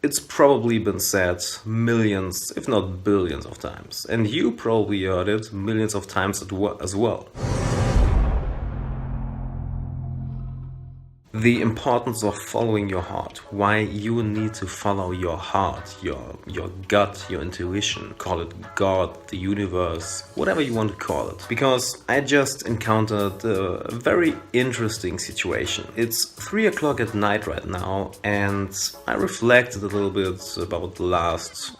It's probably been said millions, if not billions of times, and you probably heard it millions of times as well. The importance of following your heart, why you need to follow your heart, your gut, your intuition, call it God, the universe, whatever you want to call it. Because I just encountered a very interesting situation. It's 3 o'clock at night right now, and I reflected a little bit about the last,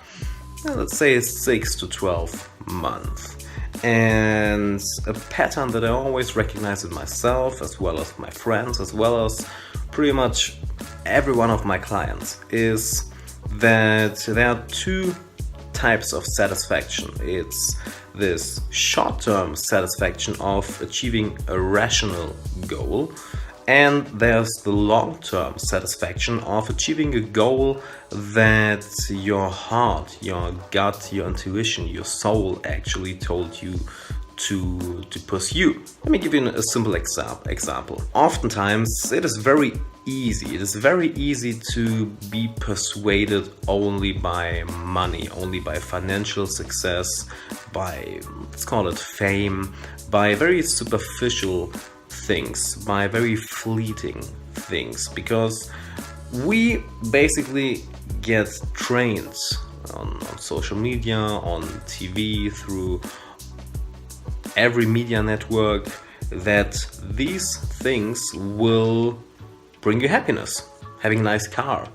let's say, 6 to 12 months. And a pattern that I always recognize in myself, as well as my friends, as well as pretty much every one of my clients, is that there are two types of satisfaction. It's this short-term satisfaction of achieving a rational goal, and there's the long-term satisfaction of achieving a goal that your heart, your gut, your intuition, your soul actually told you to pursue. Let me give you a simple example. Oftentimes it is very easy to be persuaded only by money, only by financial success, by, let's call it fame, by very superficial things, by very fleeting things, because we basically get trained on social media, on TV, through every media network, that these things will bring you happiness. Having a nice car,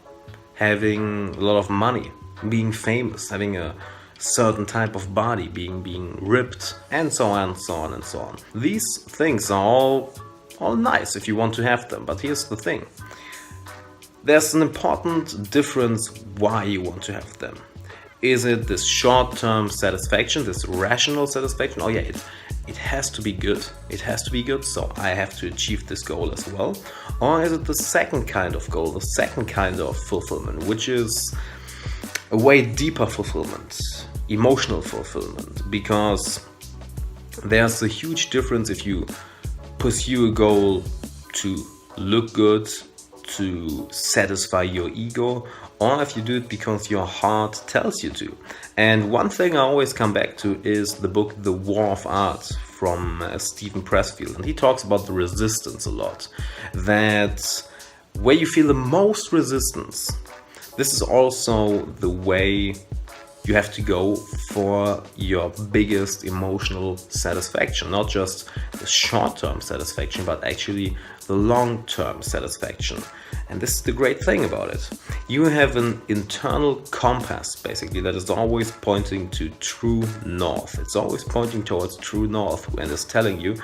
having a lot of money, being famous, having a certain type of body, being ripped, and so on and so on and so on. These things are all nice if you want to have them, but here's the thing. There's an important difference why you want to have them. Is it this short-term satisfaction, this rational satisfaction? Oh yeah, it has to be good. It has to be good, so I have to achieve this goal as well. Or is it the second kind of goal, the second kind of fulfillment, which is a way deeper fulfillment, emotional fulfillment? Because there's a huge difference if you pursue a goal to look good, to satisfy your ego, or if you do it because your heart tells you to. And one thing I always come back to is the book The War of Art from Steven Pressfield, and he talks about the resistance a lot. That where you feel the most resistance, this is also the way you have to go for your biggest emotional satisfaction. Not just the short-term satisfaction, but actually the long-term satisfaction. And this is the great thing about it. You have an internal compass, basically, that is always pointing to true north. It's always pointing towards true north, and is telling you,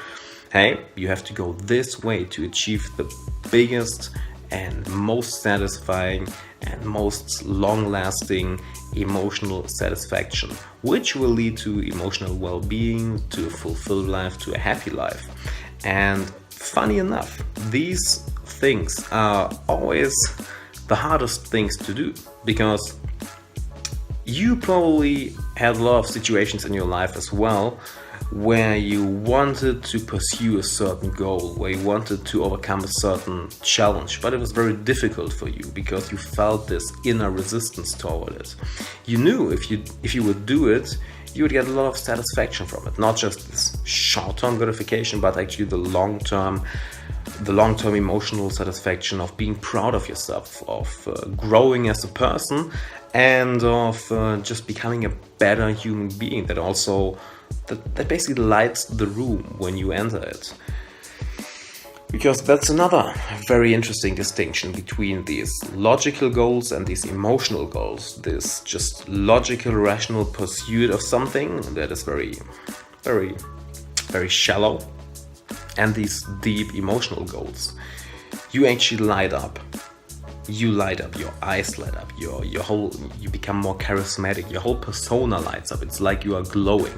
hey, you have to go this way to achieve the biggest and most satisfying and most long-lasting emotional satisfaction, which will lead to emotional well-being, to a fulfilled life, to a happy life. And funny enough, these things are always the hardest things to do, because you probably had a lot of situations in your life as well where you wanted to pursue a certain goal, where you wanted to overcome a certain challenge, but it was very difficult for you because you felt this inner resistance toward it. You knew if you would do it, you would get a lot of satisfaction from it, not just this short-term gratification, but actually the long-term emotional satisfaction of being proud of yourself, of growing as a person, and of just becoming a better human being that basically lights the room when you enter it. Because that's another very interesting distinction between these logical goals and these emotional goals. This just logical, rational pursuit of something that is very, very, very shallow, and these deep emotional goals. You actually light up. You light up, your eyes light up, you become more charismatic, your whole persona lights up. It's like you are glowing.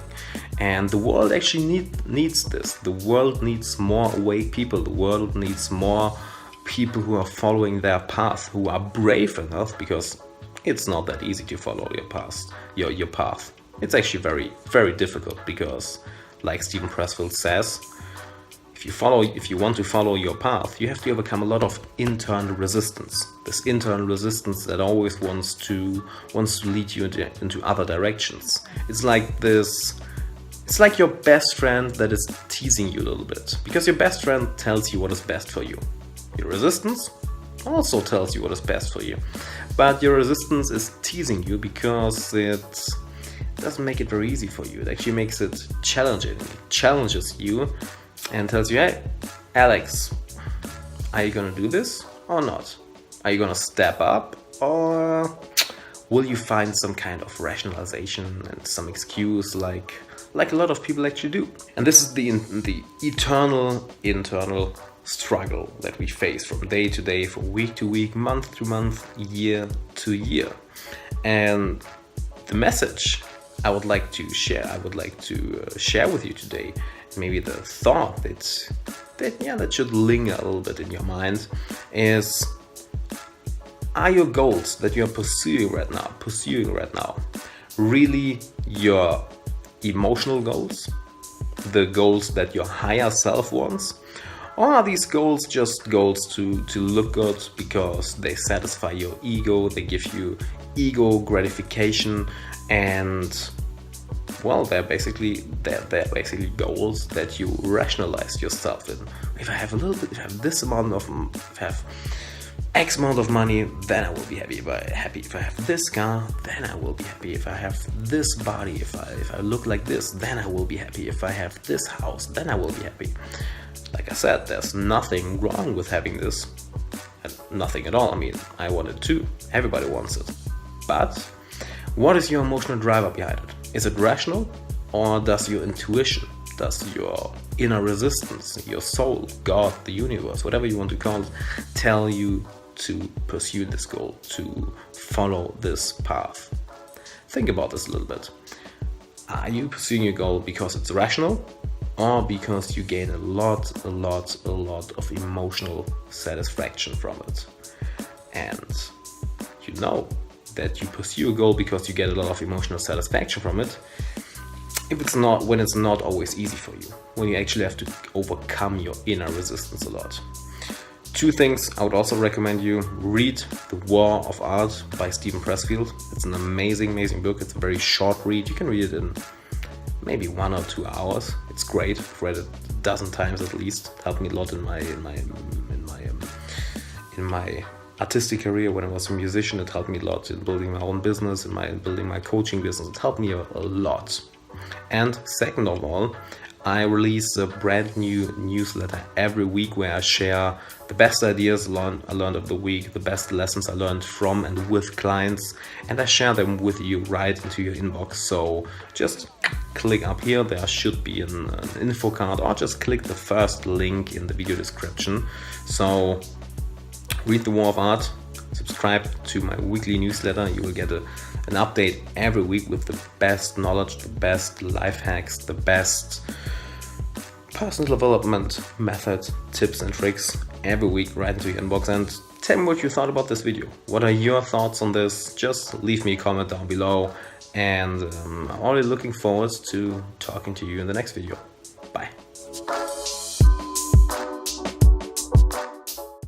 And the world actually needs this. The world needs more awake people. The world needs more people who are following their path, who are brave enough, because it's not that easy to follow your path. It's actually very, very difficult, because, like Steven Pressfield says, if you want to follow your path, you have to overcome a lot of internal resistance. This internal resistance that always wants to lead you into other directions. It's like this. It's like your best friend that is teasing you a little bit, because your best friend tells you what is best for you. Your resistance also tells you what is best for you, but your resistance is teasing you because it doesn't make it very easy for you. It actually makes it challenging. It challenges you and tells you, hey, Alex, are you gonna do this or not? Are you gonna step up, or will you find some kind of rationalization and some excuse like a lot of people actually do? And this is the eternal internal struggle that we face from day to day, from week to week, month to month, year to year. And the message I would like to share with you today, maybe the thought that should linger a little bit in your mind, is: are your goals that you're pursuing right now really your emotional goals, the goals that your higher self wants? Or are these goals just goals to look good because they satisfy your ego, they give you ego gratification, and well, they're basically goals that you rationalize yourself in. If I have X amount of money, then I will be happy. If I have this car, then I will be happy. If I have this body, if I look like this, then I will be happy. If I have this house, then I will be happy. Like I said, there's nothing wrong with having this. Nothing at all. I mean, I want it too. Everybody wants it. But what is your emotional driver behind it? Is it rational, or does your intuition, does your inner resistance, your soul, God, the universe, whatever you want to call it, tell you to pursue this goal, to follow this path? Think about this a little bit. Are you pursuing your goal because it's rational, or because you gain a lot of emotional satisfaction from it? And you know that you pursue a goal because you get a lot of emotional satisfaction from it, when it's not always easy for you, when you actually have to overcome your inner resistance a lot. Two things I would also recommend you: read The War of Art by Steven Pressfield. It's an amazing book. It's a very short read. You can read it in maybe 1 or 2 hours. It's great. I've read it a dozen times at least. It helped me a lot in my artistic career when I was a musician. It helped me a lot in building my own business, in building my coaching business. It helped me a lot. And second of all, I release a brand new newsletter every week where I share the best ideas I learned of the week, the best lessons I learned from and with clients, and I share them with you right into your inbox. So just click up here. There should be an info card, or just click the first link in the video description. So read The War of Art, subscribe to my weekly newsletter. You will get an update every week with the best knowledge, the best life hacks, the best personal development method, tips and tricks every week right into your inbox. And tell me what you thought about this video. What are your thoughts on this? Just leave me a comment down below, and I'm already looking forward to talking to you in the next video. Bye.